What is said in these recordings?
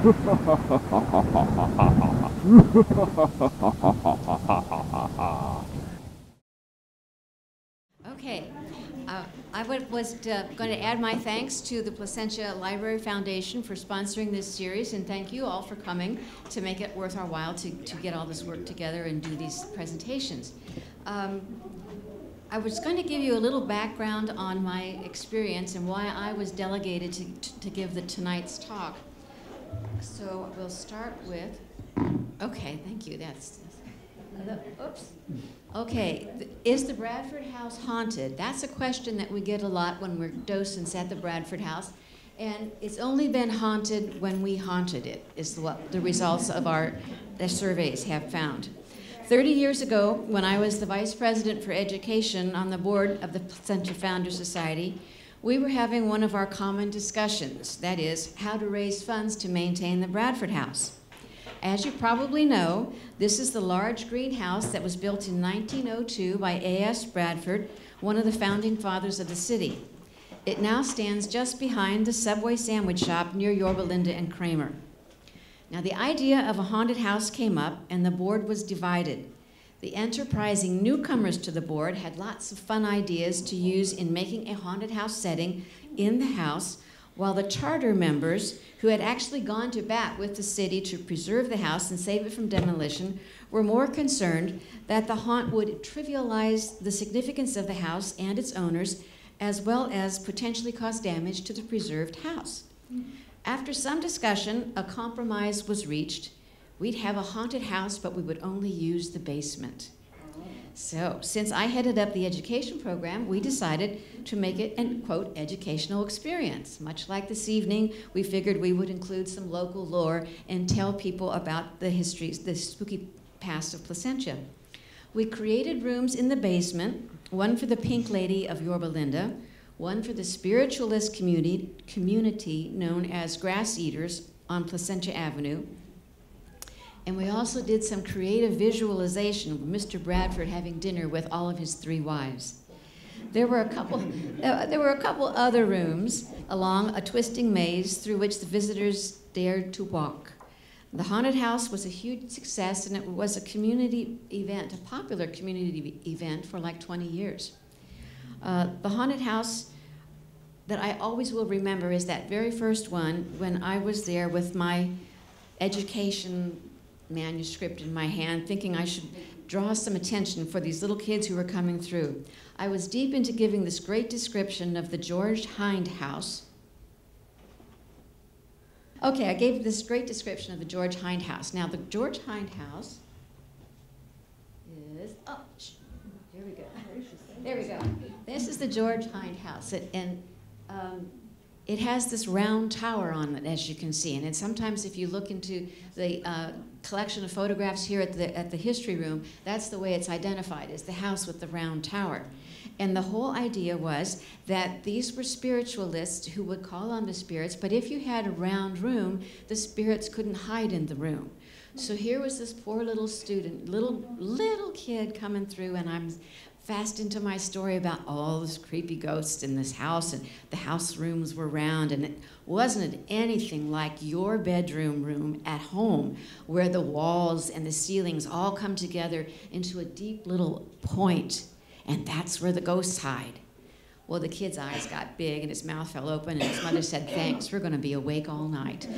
Okay, was going to add my thanks to the Placentia Library Foundation for sponsoring this series, and thank you all for coming to make it worth our while to get all this work together and do these presentations. I was going to give you a little background on my experience and why I was delegated to give tonight's talk. So we'll start with, okay, thank you, oops. Okay, is the Bradford House haunted? That's a question that we get a lot when we're docents at the Bradford House, and it's only been haunted when we haunted it, is what the results of the surveys have found. 30 years ago, when I was the Vice President for Education on the board of the Placentia Founders Society, we were having one of our common discussions, that is, how to raise funds to maintain the Bradford House. As you probably know, this is the large greenhouse that was built in 1902 by A.S. Bradford, one of the founding fathers of the city. It now stands just behind the Subway sandwich shop near Yorba Linda and Kramer. Now, the idea of a haunted house came up, and the board was divided. The enterprising newcomers to the board had lots of fun ideas to use in making a haunted house setting in the house, while the charter members, who had actually gone to bat with the city to preserve the house and save it from demolition, were more concerned that the haunt would trivialize the significance of the house and its owners, as well as potentially cause damage to the preserved house. After some discussion, a compromise was reached. We'd have a haunted house, but we would only use the basement. So, since I headed up the education program, we decided to make it an, quote, educational experience. Much like this evening, we figured we would include some local lore and tell people about the histories, the spooky past of Placentia. We created rooms in the basement, one for the Pink Lady of Yorba Linda, one for the spiritualist community known as Grass Eaters on Placentia Avenue. And we also did some creative visualization of Mr. Bradford having dinner with all of his 3 wives. There were a couple other rooms along a twisting maze through which the visitors dared to walk. The haunted house was a huge success, and it was a community event, a popular community event for like 20 years. The haunted house that I always will remember is that very first one when I was there with my education manuscript in my hand, thinking I should draw some attention for these little kids who were coming through. I was deep into giving this great description of the George Hind House. Okay, I gave this great description of the George Hind House. Now, the George Hind House is, here we go. There we go. This is the George Hind House, and it has this round tower on it, as you can see. And sometimes if you look into the collection of photographs here at the history room, that's the way it's identified, as the house with the round tower. And the whole idea was that these were spiritualists who would call on the spirits, but if you had a round room, the spirits couldn't hide in the room. So here was this poor little student, little kid coming through, and I'm fast into my story about all those creepy ghosts in this house, and the house rooms were round, and it wasn't anything like your bedroom room at home, where the walls and the ceilings all come together into a deep little point, and that's where the ghosts hide. Well, the kid's eyes got big, and his mouth fell open, and his mother said, "Thanks, we're going to be awake all night."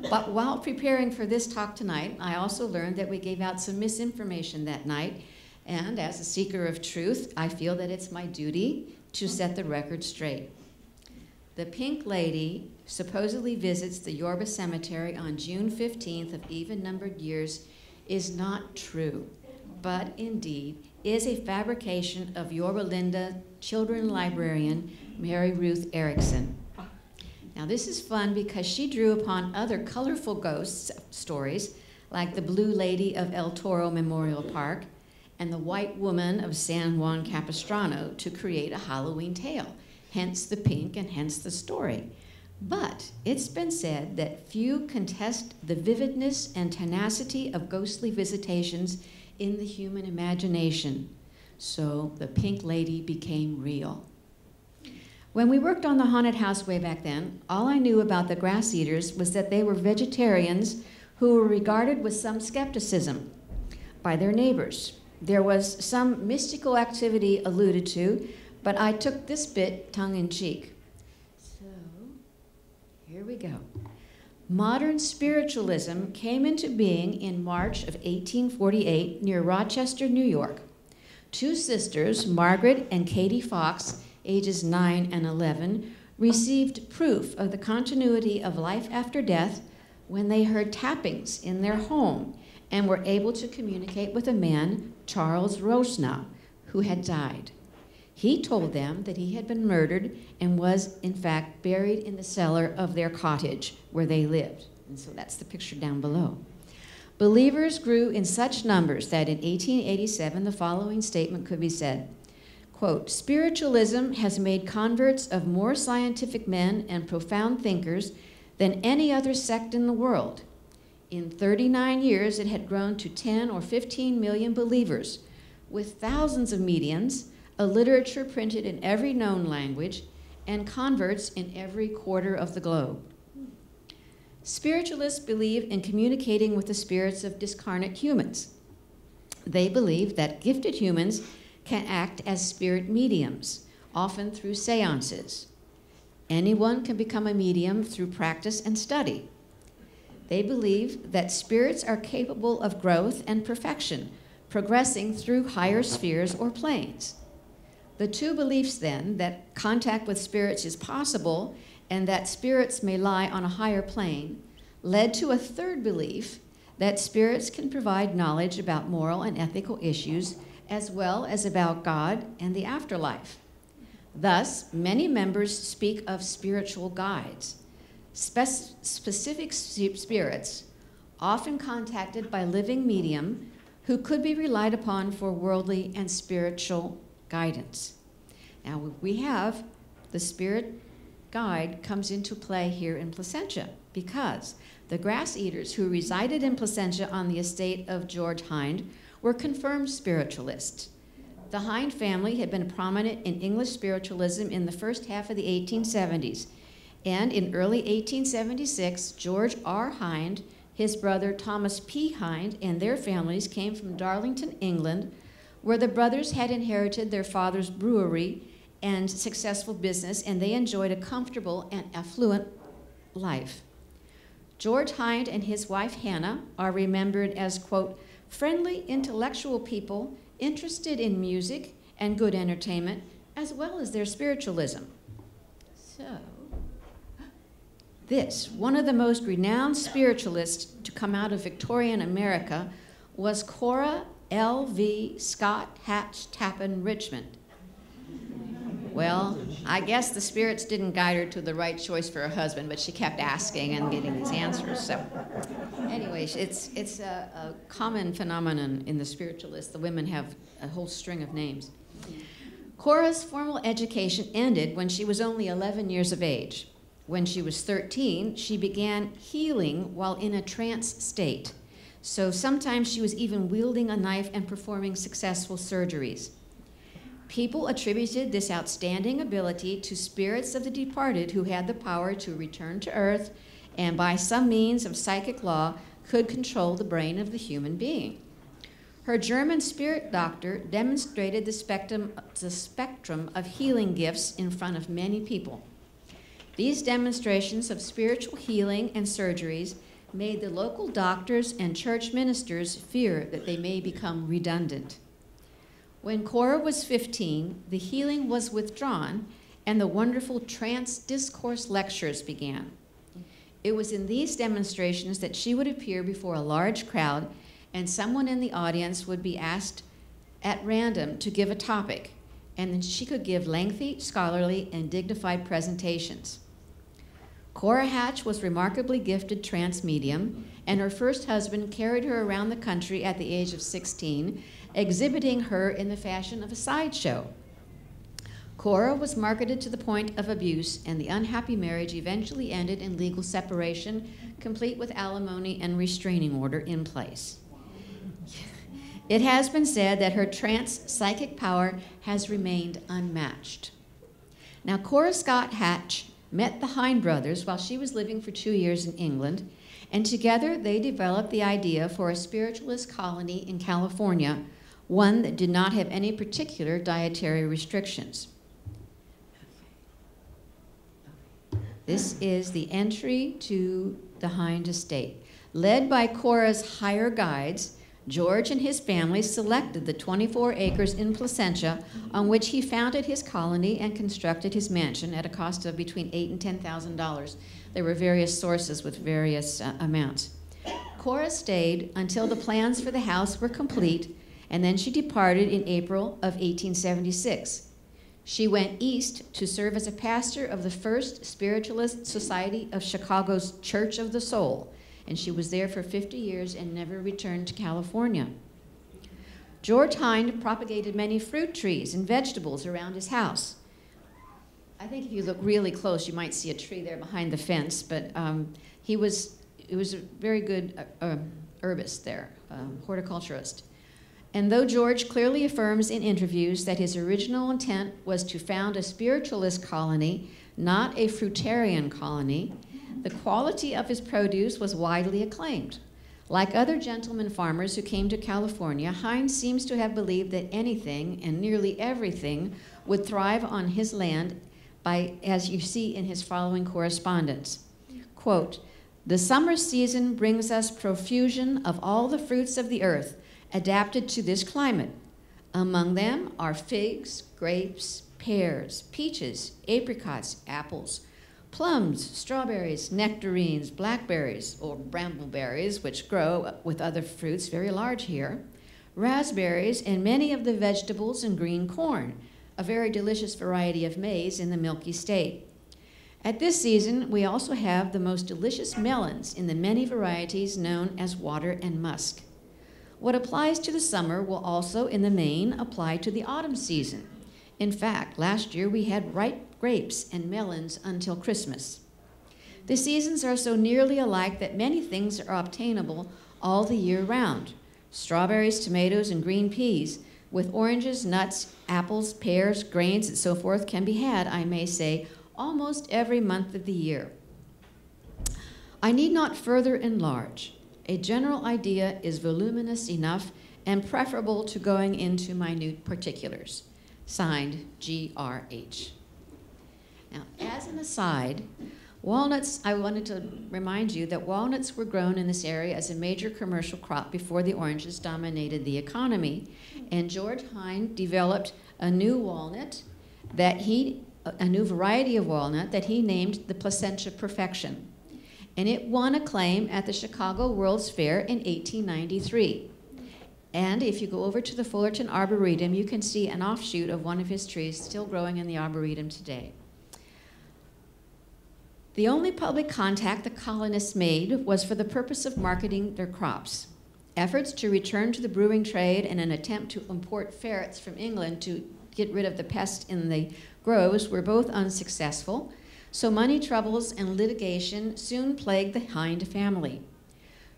But while preparing for this talk tonight, I also learned that we gave out some misinformation that night, and as a seeker of truth, I feel that it's my duty to set the record straight. The Pink Lady supposedly visits the Yorba Cemetery on June 15th of even-numbered years is not true, but indeed is a fabrication of Yorba Linda children librarian Mary Ruth Erickson. Now, this is fun because she drew upon other colorful ghost stories, like the Blue Lady of El Toro Memorial Park and the White Woman of San Juan Capistrano to create a Halloween tale, hence the pink and hence the story. But it's been said that few contest the vividness and tenacity of ghostly visitations in the human imagination. So the Pink Lady became real. When we worked on the haunted house way back then, all I knew about the grass eaters was that they were vegetarians who were regarded with some skepticism by their neighbors. There was some mystical activity alluded to, but I took this bit tongue-in-cheek. So, here we go. Modern spiritualism came into being in March of 1848 near Rochester, New York. Two sisters, Margaret and Katie Fox, ages 9 and 11, received proof of the continuity of life after death when they heard tappings in their home and were able to communicate with a man, Charles Rosna, who had died. He told them that he had been murdered and was, in fact, buried in the cellar of their cottage where they lived. And so that's the picture down below. Believers grew in such numbers that in 1887, the following statement could be said, quote, "Spiritualism has made converts of more scientific men and profound thinkers than any other sect in the world. In 39 years, it had grown to 10 or 15 million believers, with thousands of mediums, a literature printed in every known language, and converts in every quarter of the globe." Spiritualists believe in communicating with the spirits of discarnate humans. They believe that gifted humans can act as spirit mediums, often through seances. Anyone can become a medium through practice and study. They believe that spirits are capable of growth and perfection, progressing through higher spheres or planes. The two beliefs then, that contact with spirits is possible and that spirits may lie on a higher plane, led to a third belief that spirits can provide knowledge about moral and ethical issues as well as about God and the afterlife. Thus, many members speak of spiritual guides, specific spirits, often contacted by living medium who could be relied upon for worldly and spiritual guidance. Now, we have the spirit guide comes into play here in Placentia because the grass eaters who resided in Placentia on the estate of George Hind were confirmed spiritualists. The Hind family had been prominent in English spiritualism in the first half of the 1870s, and in early 1876, George R. Hind, his brother Thomas P. Hind, and their families came from Darlington, England, where the brothers had inherited their father's brewery and successful business, and they enjoyed a comfortable and affluent life. George Hind and his wife Hannah are remembered as, quote, friendly, intellectual people interested in music and good entertainment, as well as their spiritualism. So, one of the most renowned spiritualists to come out of Victorian America was Cora L.V. Scott Hatch Tappan Richmond. Well, I guess the spirits didn't guide her to the right choice for a husband, but she kept asking and getting these answers. So, anyways, it's a common phenomenon in the spiritualists. The women have a whole string of names. Cora's formal education ended when she was only 11 years of age. When she was 13, she began healing while in a trance state. So sometimes she was even wielding a knife and performing successful surgeries. People attributed this outstanding ability to spirits of the departed who had the power to return to earth and by some means of psychic law could control the brain of the human being. Her German spirit doctor demonstrated the spectrum of healing gifts in front of many people. These demonstrations of spiritual healing and surgeries made the local doctors and church ministers fear that they may become redundant. When Cora was 15, the healing was withdrawn and the wonderful trance discourse lectures began. It was in these demonstrations that she would appear before a large crowd and someone in the audience would be asked at random to give a topic, and then she could give lengthy, scholarly, and dignified presentations. Cora Hatch was remarkably gifted trance medium, and her first husband carried her around the country at the age of 16, exhibiting her in the fashion of a sideshow. Cora was marketed to the point of abuse, and the unhappy marriage eventually ended in legal separation, complete with alimony and restraining order in place. It has been said that her trance psychic power has remained unmatched. Now, Cora Scott Hatch met the Hind brothers while she was living for 2 years in England, and together they developed the idea for a spiritualist colony in California, one that did not have any particular dietary restrictions. This is the entry to the Hind estate. Led by Cora's hire guides, George and his family selected the 24 acres in Placentia on which he founded his colony and constructed his mansion at a cost of between $8,000 and $10,000. There were various sources with various amounts. Cora stayed until the plans for the house were complete, and then she departed in April of 1876. She went east to serve as a pastor of the First Spiritualist Society of Chicago's Church of the Soul, and she was there for 50 years and never returned to California. George Hind propagated many fruit trees and vegetables around his house. I think if you look really close, you might see a tree there behind the fence, but he was a very good herbist there, horticulturist. And though George clearly affirms in interviews that his original intent was to found a spiritualist colony, not a fruitarian colony, the quality of his produce was widely acclaimed. Like other gentleman farmers who came to California, Hind seems to have believed that anything and nearly everything would thrive on his land by, as you see in his following correspondence. Quote, "The summer season brings us profusion of all the fruits of the earth, adapted to this climate. Among them are figs, grapes, pears, peaches, apricots, apples, plums, strawberries, nectarines, blackberries, or brambleberries, which grow with other fruits very large here, raspberries, and many of the vegetables and green corn, a very delicious variety of maize in the Milky State. At this season, we also have the most delicious melons in the many varieties known as water and musk. What applies to the summer will also, in the main, apply to the autumn season. In fact, last year we had ripe grapes and melons until Christmas. The seasons are so nearly alike that many things are obtainable all the year round. Strawberries, tomatoes, and green peas, with oranges, nuts, apples, pears, grains, and so forth can be had, I may say, almost every month of the year. I need not further enlarge. A general idea is voluminous enough and preferable to going into minute particulars. Signed, G.R.H. Now, as an aside, walnuts, I wanted to remind you that walnuts were grown in this area as a major commercial crop before the oranges dominated the economy, and George Hind developed a new variety of walnut that he named the Placentia Perfection, and it won acclaim at the Chicago World's Fair in 1893. And if you go over to the Fullerton Arboretum, you can see an offshoot of one of his trees still growing in the Arboretum today. The only public contact the colonists made was for the purpose of marketing their crops. Efforts to return to the brewing trade and an attempt to import ferrets from England to get rid of the pest in the groves were both unsuccessful, so money troubles and litigation soon plagued the Hind family.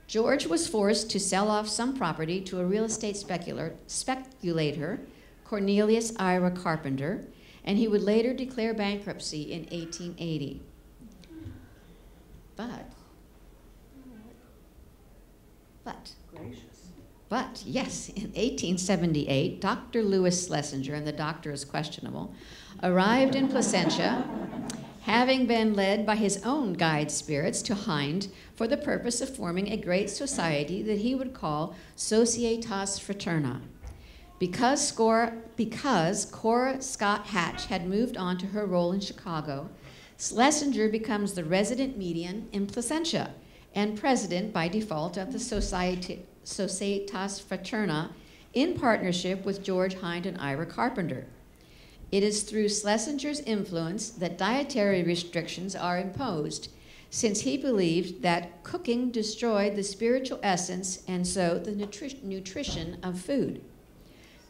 George was forced to sell off some property to a real estate speculator, Cornelius Ira Carpenter, and he would later declare bankruptcy in 1880. But yes, in 1878, Dr. Lewis Schlesinger, and the doctor is questionable, arrived in Placentia, having been led by his own guide spirits to Hind for the purpose of forming a great society that he would call Societas Fraterna. Because Cora Scott Hatch had moved on to her role in Chicago, Schlesinger becomes the resident median in Placentia and president by default of the Societas Fraterna in partnership with George Hind and Ira Carpenter. It is through Schlesinger's influence that dietary restrictions are imposed, since he believed that cooking destroyed the spiritual essence and so the nutrition of food.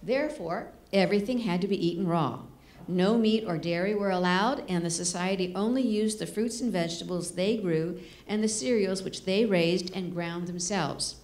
Therefore, everything had to be eaten raw. No meat or dairy were allowed, and the society only used the fruits and vegetables they grew and the cereals which they raised and ground themselves.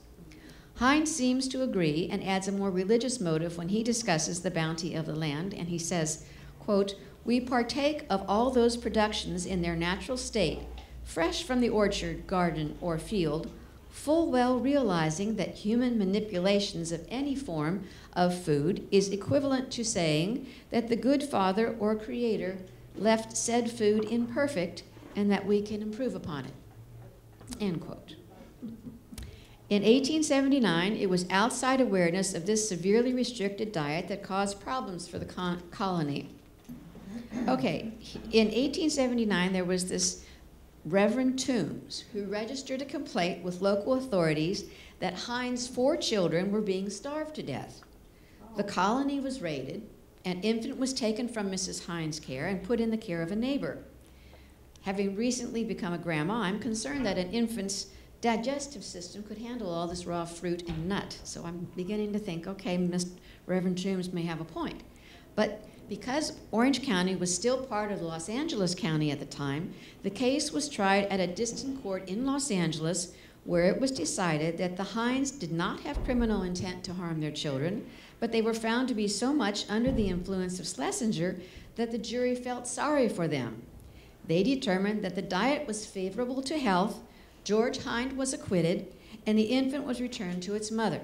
Hind seems to agree and adds a more religious motive when he discusses the bounty of the land, and he says, quote, We partake of all those productions in their natural state, fresh from the orchard, garden, or field, full well realizing that human manipulations of any form of food is equivalent to saying that the good Father or Creator left said food imperfect and that we can improve upon it. End quote. In 1879, it was outside awareness of this severely restricted diet that caused problems for the colony. Okay, in 1879, there was this Reverend Toombs, who registered a complaint with local authorities that Hines' 4 children were being starved to death. The colony was raided. An infant was taken from Mrs. Hines' care and put in the care of a neighbor. Having recently become a grandma, I'm concerned that an infant's digestive system could handle all this raw fruit and nut. So I'm beginning to think, okay, Reverend Toombs may have a point. But because Orange County was still part of Los Angeles County at the time, the case was tried at a distant court in Los Angeles, where it was decided that the Hines did not have criminal intent to harm their children, but they were found to be so much under the influence of Schlesinger that the jury felt sorry for them. They determined that the diet was favorable to health, George Hines was acquitted, and the infant was returned to its mother.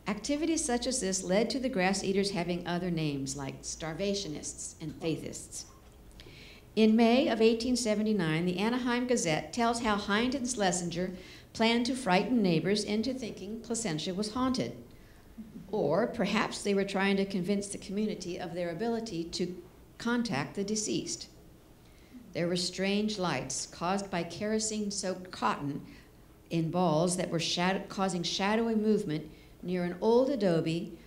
Activities such as this led to the grass eaters having other names like starvationists and faithists. In May of 1879, the Anaheim Gazette tells how Hines and Schlesinger planned to frighten neighbors into thinking Placentia was haunted. Or perhaps they were trying to convince the community of their ability to contact the deceased. There were strange lights caused by kerosene-soaked cotton in balls that were causing shadowy movement near an old adobe,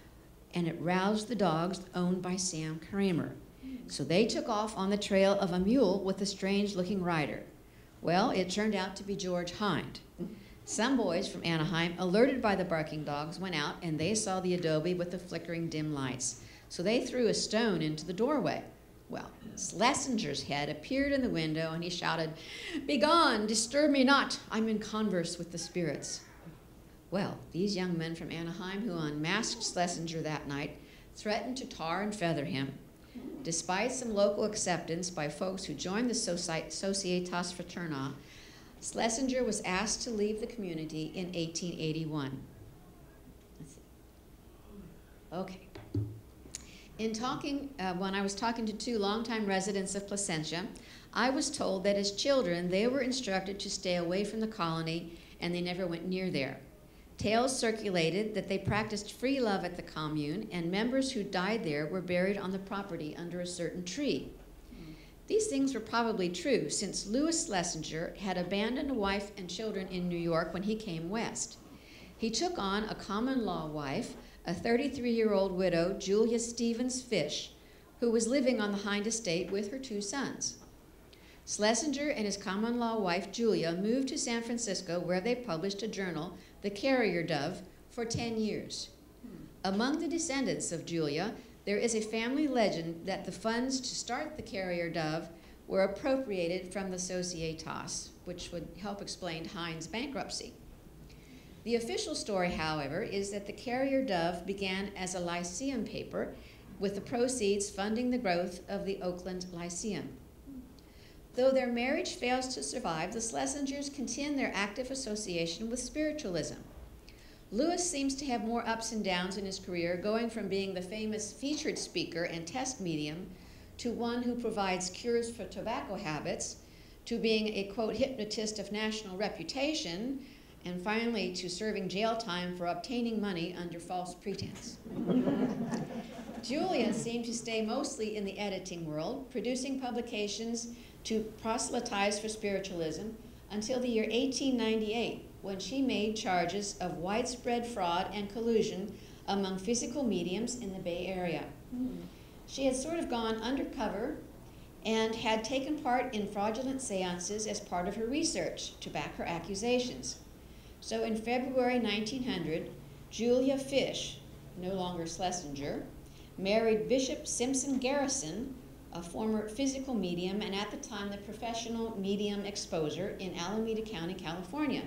and it roused the dogs owned by Sam Kramer. So they took off on the trail of a mule with a strange-looking rider. Well, it turned out to be George Hines. Some boys from Anaheim, alerted by the barking dogs, went out and they saw the adobe with the flickering dim lights. So they threw a stone into the doorway. Well, Schlesinger's head appeared in the window and he shouted, "Begone, disturb me not, I'm in converse with the spirits." Well, these young men from Anaheim who unmasked Schlesinger that night threatened to tar and feather him. Despite some local acceptance by folks who joined the Societas Fraterna, Schlesinger was asked to leave the community in 1881. Okay. When I was talking to 2 longtime residents of Placentia, I was told that as children they were instructed to stay away from the colony and they never went near there. Tales circulated that they practiced free love at the commune, and members who died there were buried on the property under a certain tree. These things were probably true, since Louis Schlesinger had abandoned a wife and children in New York when he came west. He took on a common-law wife, a 33-year-old widow, Julia Stevens Fish, who was living on the Hines estate with her 2 sons. Schlesinger and his common-law wife, Julia, moved to San Francisco, where they published a journal, The Carrier Dove, for 10 years. Among the descendants of Julia, there is a family legend that the funds to start the Carrier Dove were appropriated from the Societas, which would help explain Hines' bankruptcy. The official story, however, is that the Carrier Dove began as a Lyceum paper, with the proceeds funding the growth of the Oakland Lyceum. Though their marriage fails to survive, the Schlesingers continue their active association with spiritualism. Louis seems to have more ups and downs in his career, going from being the famous featured speaker and test medium to one who provides cures for tobacco habits, to being a, quote, hypnotist of national reputation, and finally to serving jail time for obtaining money under false pretense. Julia seemed to stay mostly in the editing world, producing publications to proselytize for spiritualism until the year 1898, when she made charges of widespread fraud and collusion among physical mediums in the Bay Area. She had sort of gone undercover and had taken part in fraudulent seances as part of her research to back her accusations. So in February 1900, Julia Fish, no longer Schlesinger, married Bishop Simpson Garrison, a former physical medium and at the time the professional medium exposer in Alameda County, California.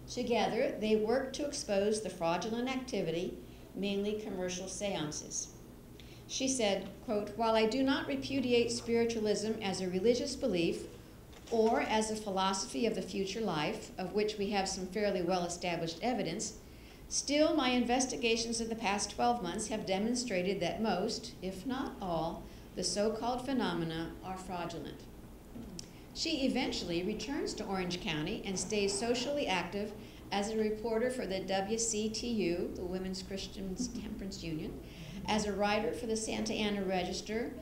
Together, they worked to expose the fraudulent activity, mainly commercial seances. She said, quote, "While I do not repudiate spiritualism as a religious belief or as a philosophy of the future life, of which we have some fairly well-established evidence, still my investigations of the past 12 months have demonstrated that most, if not all, the so-called phenomena are fraudulent." She eventually returns to Orange County and stays socially active as a reporter for the WCTU, the Women's Christian Temperance Union, as a writer for the Santa Ana Register,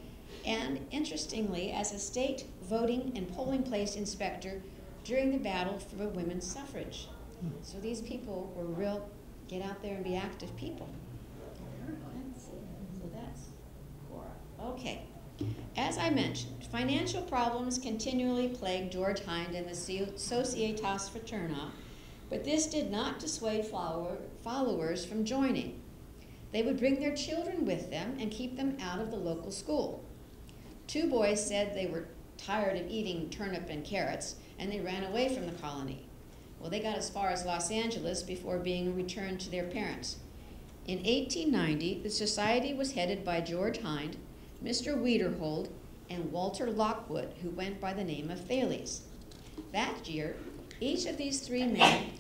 and interestingly, as a state voting and polling place inspector during the battle for women's suffrage. So these people were real get out there and be active people. Let's see. So that's Cora. Okay. As I mentioned, financial problems continually plagued George Hind and the Societas Fraterna, but this did not dissuade followers from joining. They would bring their children with them and keep them out of the local school. 2 boys said they were tired of eating turnip and carrots, and they ran away from the colony. Well, they got as far as Los Angeles before being returned to their parents. In 1890, the society was headed by George Hind, Mr. Wiederhold, and Walter Lockwood, who went by the name of Thales. That year, each of these 3 men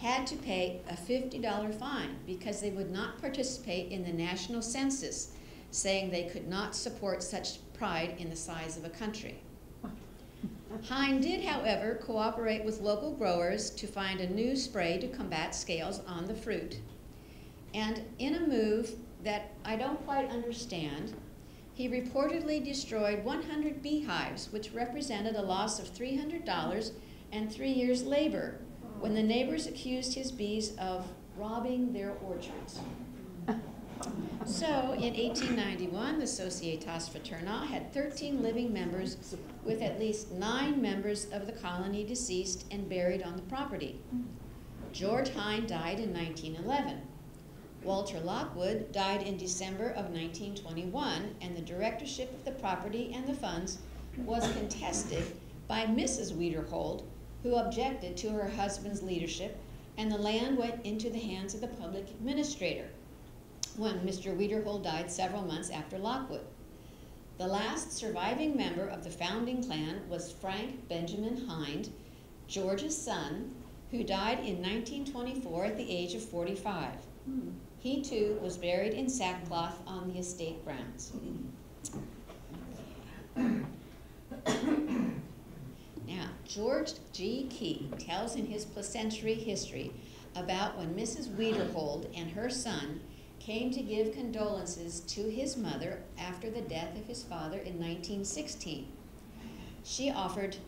had to pay a $50 fine because they would not participate in the national census, saying they could not support such pride in the size of a country. Hind did, however, cooperate with local growers to find a new spray to combat scales on the fruit. And in a move that I don't quite understand, he reportedly destroyed 100 beehives, which represented a loss of $300 and 3 years' labor, when the neighbors accused his bees of robbing their orchards. So, in 1891, the Societas Fraterna had 13 living members, with at least 9 members of the colony deceased and buried on the property. George Hind died in 1911. Walter Lockwood died in December of 1921, and the directorship of the property and the funds was contested by Mrs. Wiederhold, who objected to her husband's leadership, and the land went into the hands of the public administrator when Mr. Wiederhold died several months after Lockwood. The last surviving member of the founding clan was Frank Benjamin Hind, George's son, who died in 1924 at the age of 45. He too was buried in sackcloth on the estate grounds. Now, George G. Key tells in his Placentia history about when Mrs. Wiederhold and her son came to give condolences to his mother after the death of his father in 1916. She offered,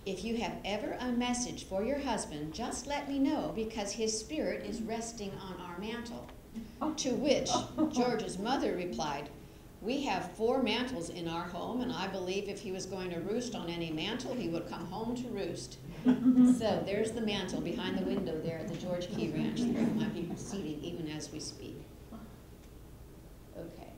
"If you have ever a message for your husband, just let me know, because his spirit is resting on our mantle." To which George's mother replied, "We have 4 mantles in our home, and I believe if he was going to roost on any mantle, he would come home to roost." So there's the mantle behind the window there at the George Key Ranch. There might be seating even as we speak. Okay.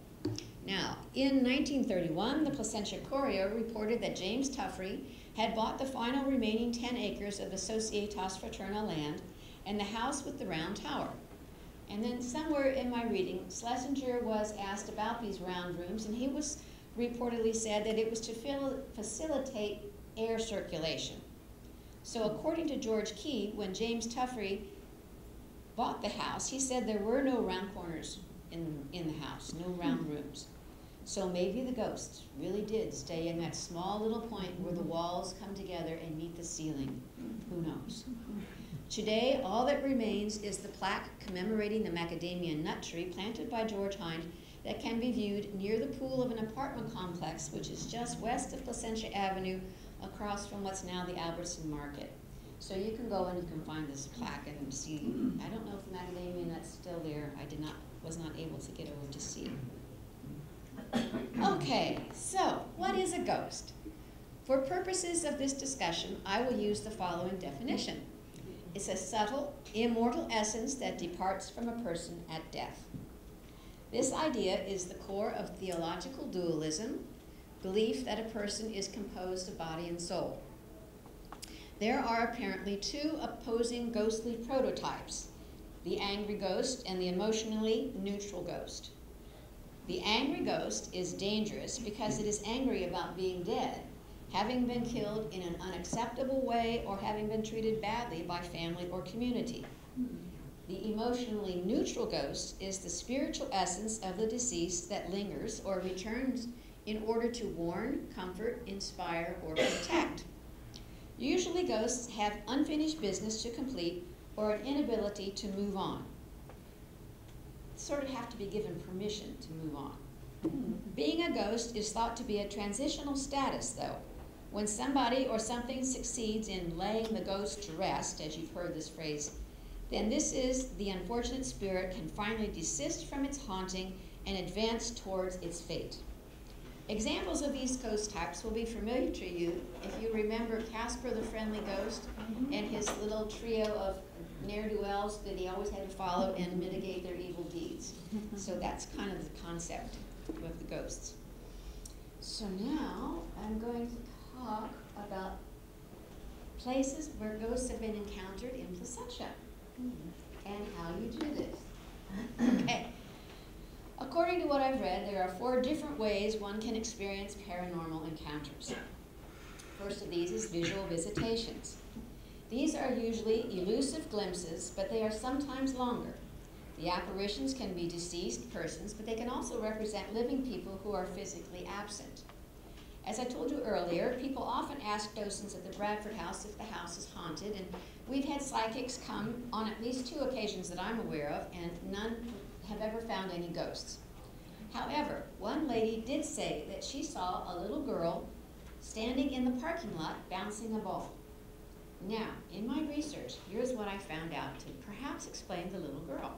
Now, in 1931, the Placentia Courier reported that James Tuffrey had bought the final remaining 10 acres of the Societas Fraterna land and the house with the round tower. And then somewhere in my reading, Schlesinger was asked about these round rooms, and he was reportedly said that it was to facilitate air circulation. So according to George Key, when James Tuffrey bought the house, he said there were no round corners in the house, no round rooms. So maybe the ghosts really did stay in that small little point where the walls come together and meet the ceiling. Who knows? Today, all that remains is the plaque commemorating the macadamia nut tree planted by George Hind that can be viewed near the pool of an apartment complex, which is just west of Placentia Avenue, across from what's now the Albertson Market. So you can go and you can find this plaque and see. I don't know if the macadamia nut's still there. Was not able to get over to see. Okay, so what is a ghost? For purposes of this discussion, I will use the following definition. It's a subtle, immortal essence that departs from a person at death. This idea is the core of theological dualism, belief that a person is composed of body and soul. There are apparently 2 opposing ghostly prototypes, the angry ghost and the emotionally neutral ghost. The angry ghost is dangerous because it is angry about being dead, having been killed in an unacceptable way, or having been treated badly by family or community. The emotionally neutral ghost is the spiritual essence of the deceased that lingers or returns in order to warn, comfort, inspire, or protect. Usually ghosts have unfinished business to complete or an inability to move on. Sort of have to be given permission to move on. Being a ghost is thought to be a transitional status, though. When somebody or something succeeds in laying the ghost to rest, as you've heard this phrase, then this is the unfortunate spirit can finally desist from its haunting and advance towards its fate. Examples of these ghost types will be familiar to you if you remember Casper the Friendly Ghost and his little trio of ne'er-do-wells that he always had to follow and mitigate their evil deeds. So that's kind of the concept of the ghosts. So now I'm going to talk about places where ghosts have been encountered in Placentia and how you do this. Okay. According to what I've read, there are 4 different ways one can experience paranormal encounters. First of these is visual visitations. These are usually elusive glimpses, but they are sometimes longer. The apparitions can be deceased persons, but they can also represent living people who are physically absent. As I told you earlier, people often ask docents at the Bradford House if the house is haunted, and we've had psychics come on at least 2 occasions that I'm aware of, and none have ever found any ghosts. However, one lady did say that she saw a little girl standing in the parking lot bouncing a ball. Now, in my research, here's what I found out to perhaps explain the little girl.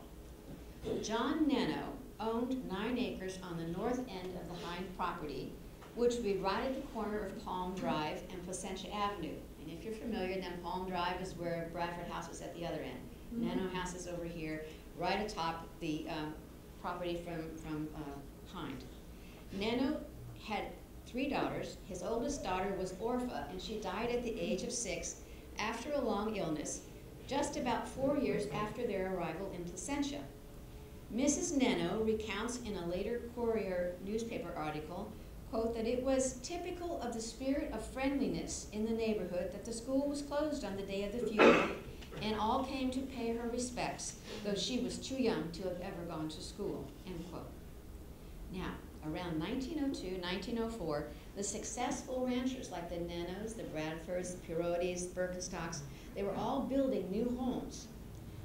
John Neno owned 9 acres on the north end of the Hind property, which would be right at the corner of Palm Drive and Placentia Avenue. And if you're familiar, then Palm Drive is where Bradford House is at the other end. Neno House is over here, right atop the property from Hind. Neno had 3 daughters. His oldest daughter was Orpha, and she died at the age of 6 after a long illness, just about 4 years after their arrival in Placentia. Mrs. Neno recounts in a later Courier newspaper article, quote, that it was typical of the spirit of friendliness in the neighborhood that the school was closed on the day of the funeral, and all came to pay her respects, though she was too young to have ever gone to school, end quote. Now, around 1902, 1904, the successful ranchers like the Nenos, the Bradfords, the Perotis, the Birkenstocks, they were all building new homes.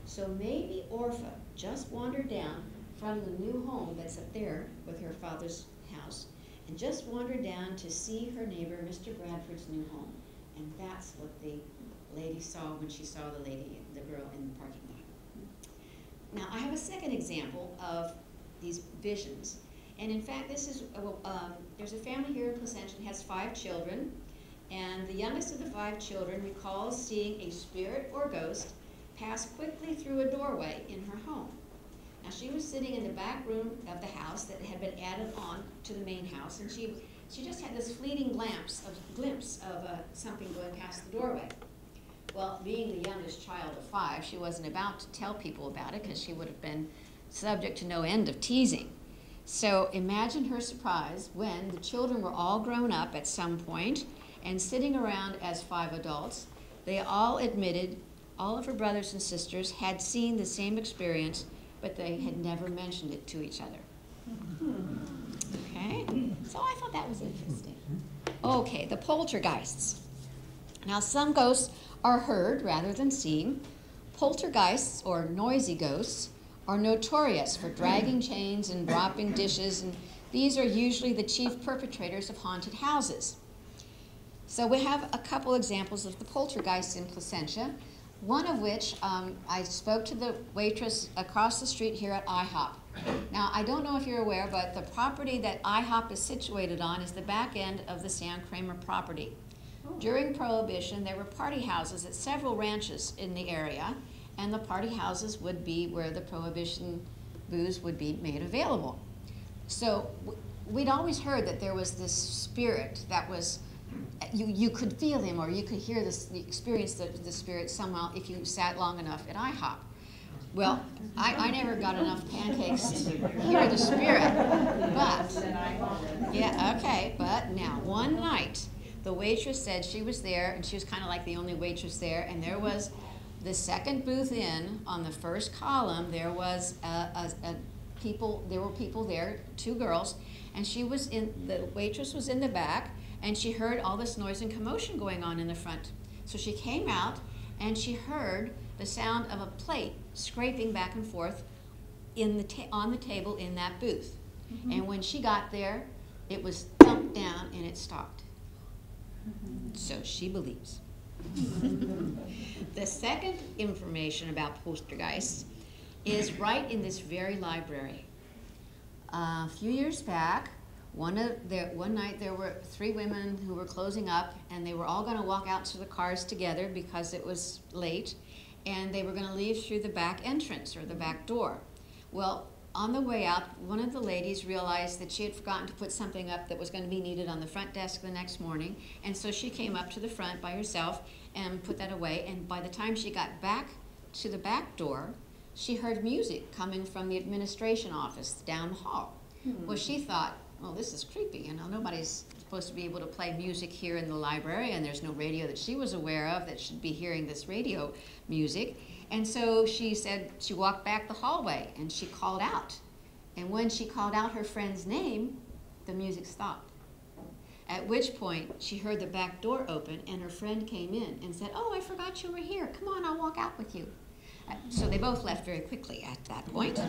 So maybe Orpha just wandered down from the new home that's up there with her father's house, and just wandered down to see her neighbor, Mr. Bradford's new home. And that's what the lady saw when she saw the girl in the parking lot. Now, I have a second example of these visions. And in fact, this is, there's a family here in Placentia that has 5 children, and the youngest of the 5 children recalls seeing a spirit or ghost pass quickly through a doorway in her home. Now, she was sitting in the back room of the house that had been added on to the main house, and she just had this fleeting glimpse of something going past the doorway. Well, being the youngest child of 5, she wasn't about to tell people about it because she would have been subject to no end of teasing. So imagine her surprise when the children were all grown up at some point and sitting around as 5 adults. They all admitted all of her brothers and sisters had seen the same experience, but they had never mentioned it to each other. Okay, so I thought that was interesting. Okay, the poltergeists. Now, some ghosts are heard rather than seen. Poltergeists, or noisy ghosts, are notorious for dragging chains and dropping dishes, and these are usually the chief perpetrators of haunted houses. So we have a couple examples of the poltergeists in Placentia, one of which I spoke to the waitress across the street here at IHOP. Now, I don't know if you're aware, but the property that IHOP is situated on is the back end of the Sam Kramer property. During Prohibition, there were party houses at several ranches in the area, and the party houses would be where the Prohibition booze would be made available. So we'd always heard that there was this spirit that was, you could feel him, or you could hear this, experience the spirit somehow if you sat long enough at IHOP. Well, I never got enough pancakes to hear the spirit, but, yeah, okay, but now, one night, the waitress said she was there, and she was kind of like the only waitress there, and there was the second booth in, on the first column, there was there were people there, 2 girls, and the waitress was in the back, and she heard all this noise and commotion going on in the front. So she came out, and she heard the sound of a plate scraping back and forth on the table in that booth. Mm-hmm. And when she got there, it was thumped down and it stopped. Mm-hmm. So she believes. The second information about poltergeists is right in this very library. A few years back, one night there were 3 women who were closing up, and they were all going to walk out to the cars together because it was late, and they were going to leave through the back entrance or the back door. Well, on the way out, one of the ladies realized that she had forgotten to put something up that was going to be needed on the front desk the next morning, and so she came up to the front by herself and put that away, and by the time she got back to the back door, she heard music coming from the administration office down the hall. Hmm. Well, she thought, well, this is creepy, nobody's supposed to be able to play music here in the library, and there's no radio that she was aware of that should be hearing this radio music. And so she said, she walked back the hallway, and she called out. And when she called out her friend's name, the music stopped. At which point, she heard the back door open, and her friend came in and said, oh, I forgot you were here. Come on, I'll walk out with you. So they both left very quickly at that point.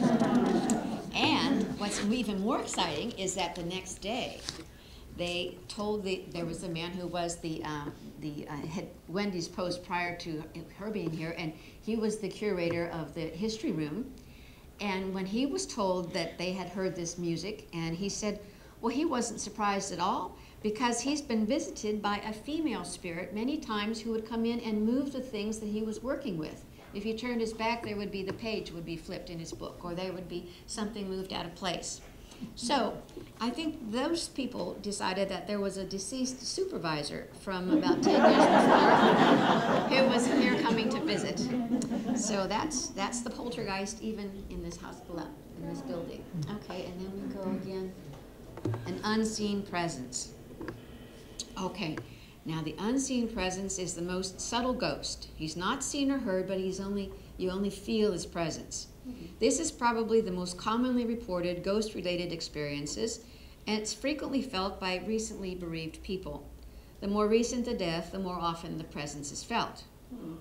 And what's even more exciting is that the next day, they told there was a man who was had Wendy's post prior to her being here, and he was the curator of the history room. And when he was told that they had heard this music, and he said, well, he wasn't surprised at all, because he's been visited by a female spirit many times who would come in and move the things that he was working with. If he turned his back, there would be the page would be flipped in his book, or there would be something moved out of place. So I think those people decided that there was a deceased supervisor from about 10 years before who was here coming to visit. So that's the poltergeist even in this house, in this building. Okay, and then we go again. An unseen presence. Okay. Now, the unseen presence is the most subtle ghost. He's not seen or heard, but you only feel his presence. Mm-hmm. This is probably the most commonly reported ghost-related experiences, and it's frequently felt by recently bereaved people. The more recent the death, the more often the presence is felt. Mm-hmm.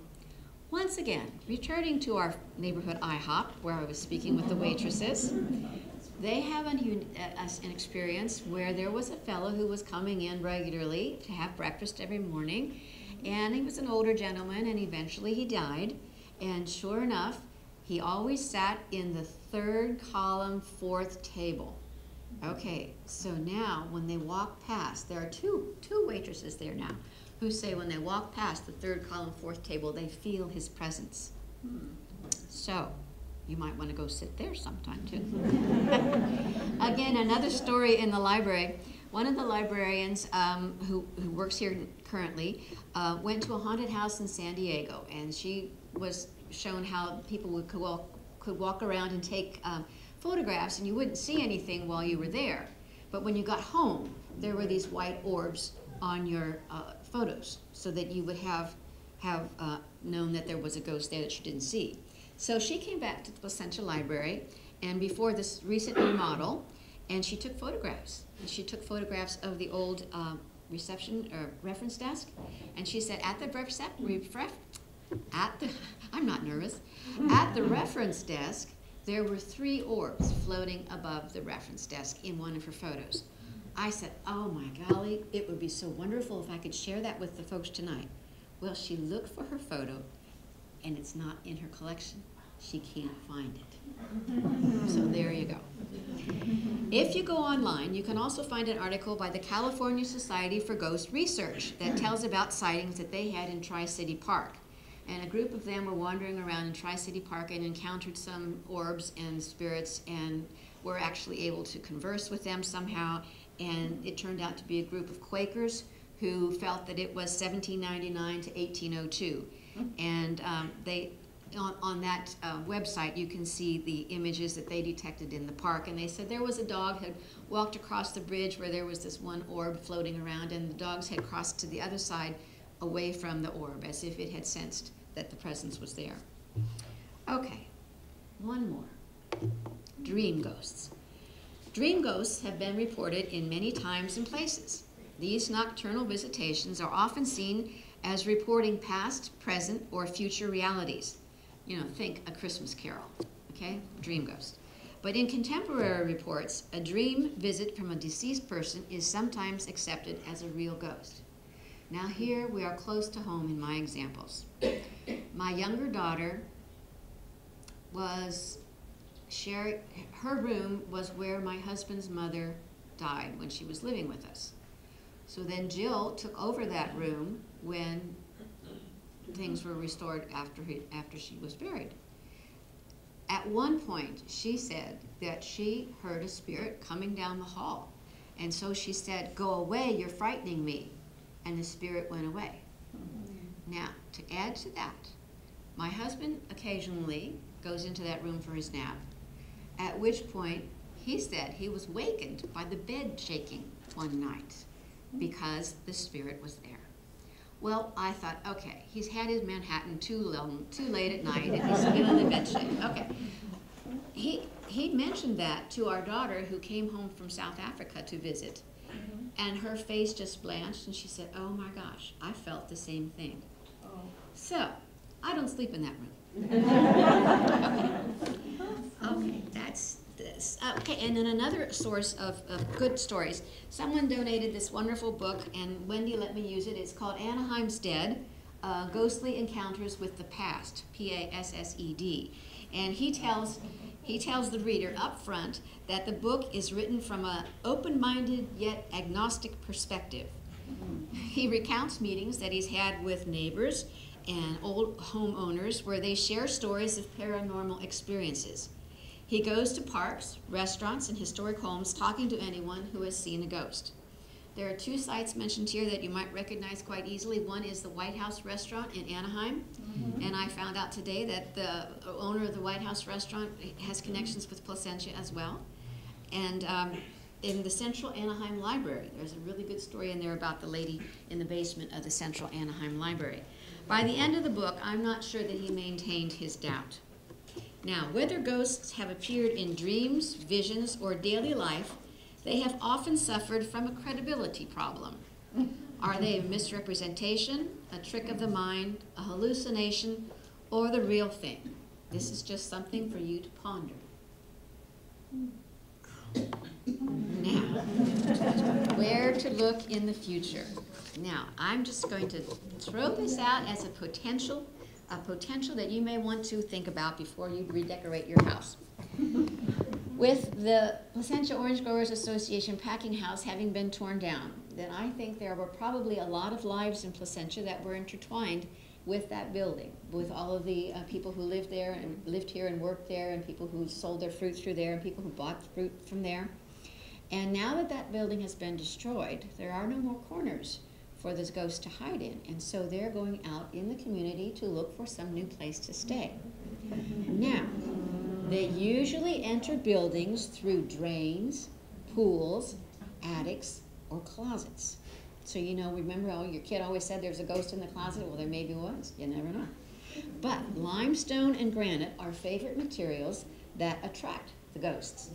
Once again, returning to our neighborhood IHOP, where I was speaking with the waitresses, they have an experience where there was a fellow who was coming in regularly to have breakfast every morning, and he was an older gentleman, and eventually he died. And sure enough, he always sat in the 3rd column, 4th table. Okay, so now when they walk past, there are two waitresses there now who say when they walk past the 3rd column, 4th table, they feel his presence. So you might want to go sit there sometime, too. Again, another story in the library. One of the librarians who works here currently went to a haunted house in San Diego, and she was shown how people could walk around and take photographs, and you wouldn't see anything while you were there. But when you got home, there were these white orbs on your photos, so that you would have known that there was a ghost there that you didn't see. So she came back to the Placentia Library, and before this recent remodel, and she took photographs. And she took photographs of the old reception or reference desk, and she said at the I'm not nervous. At the reference desk, there were 3 orbs floating above the reference desk in one of her photos. I said, oh my golly, it would be so wonderful if I could share that with the folks tonight. Well, she looked for her photo, and it's not in her collection. She can't find it. So there you go. If you go online, you can also find an article by the California Society for Ghost Research that tells about sightings that they had in Tri-City Park. And a group of them were wandering around in Tri-City Park and encountered some orbs and spirits, and were actually able to converse with them somehow. And it turned out to be a group of Quakers who felt that it was 1799 to 1802. And on that website, you can see the images that they detected in the park, and they said there was a dog had walked across the bridge where there was this one orb floating around, and the dogs had crossed to the other side away from the orb, as if it had sensed that the presence was there. Okay, one more. Dream ghosts. Dream ghosts have been reported in many times and places. These nocturnal visitations are often seen as reporting past, present, or future realities. You know, think A Christmas Carol, okay? Dream ghost. But in contemporary reports, a dream visit from a deceased person is sometimes accepted as a real ghost. Now here we are close to home in my examples. My younger daughter was her room was where my husband's mother died when she was living with us. So then Jill took over that room when things were restored after she was buried. At one point, she said that she heard a spirit coming down the hall. And so she said, "Go away, you're frightening me." And the spirit went away. Now, to add to that, my husband occasionally goes into that room for his nap, at which point he said he was wakened by the bed shaking one night because the spirit was there. Well, I thought, okay, he's had his Manhattan too late at night, and he's feeling the bed shake. Okay. He mentioned that to our daughter who came home from South Africa to visit, and her face just blanched, and she said, "Oh my gosh, I felt the same thing." Oh. So, I don't sleep in that room. Okay, that's this. Okay, and then another source of good stories. Someone donated this wonderful book, and Wendy let me use it. It's called Anaheim's Dead, Ghostly Encounters with the Past, P-A-S-S-E-D. And he tells the reader up front that the book is written from an open-minded yet agnostic perspective. He recounts meetings that he's had with neighbors and old homeowners where they share stories of paranormal experiences. He goes to parks, restaurants, and historic homes talking to anyone who has seen a ghost. There are two sites mentioned here that you might recognize quite easily. One is the White House Restaurant in Anaheim, and I found out today that the owner of the White House Restaurant has connections with Placentia as well. And in the Central Anaheim Library, there's a really good story in there about the lady in the basement of the Central Anaheim Library. By the end of the book, I'm not sure that he maintained his doubt. Now, whether ghosts have appeared in dreams, visions, or daily life, they have often suffered from a credibility problem. Are they a misrepresentation, a trick of the mind, a hallucination, or the real thing? This is just something for you to ponder. Now, where to look in the future. Now, I'm just going to throw this out as a potential that you may want to think about before you redecorate your house. With the Placentia Orange Growers Association packing house having been torn down, then I think there were probably a lot of lives in Placentia that were intertwined with that building, with all of the people who lived there and lived here and worked there, and people who sold their fruit through there, and people who bought fruit from there. And now that that building has been destroyed, there are no more corners for this ghost to hide in, and so they're going out in the community to look for some new place to stay. Now, they usually enter buildings through drains, pools, attics, or closets. So you know, remember, oh, your kid always said there's a ghost in the closet? Well, there maybe was. You never know. But limestone and granite are favorite materials that attract the ghosts.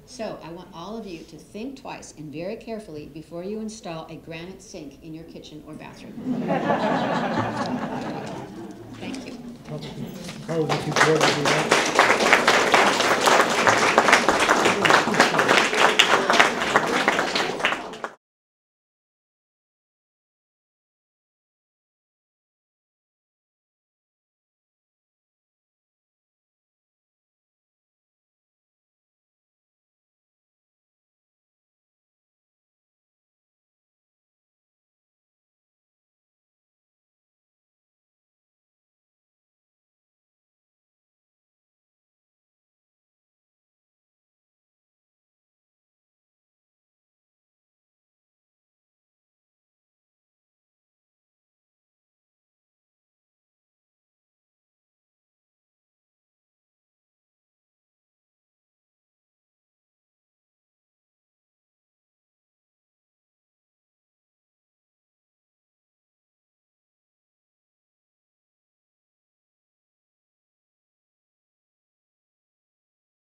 So I want all of you to think twice and very carefully before you install a granite sink in your kitchen or bathroom. Thank you. How would you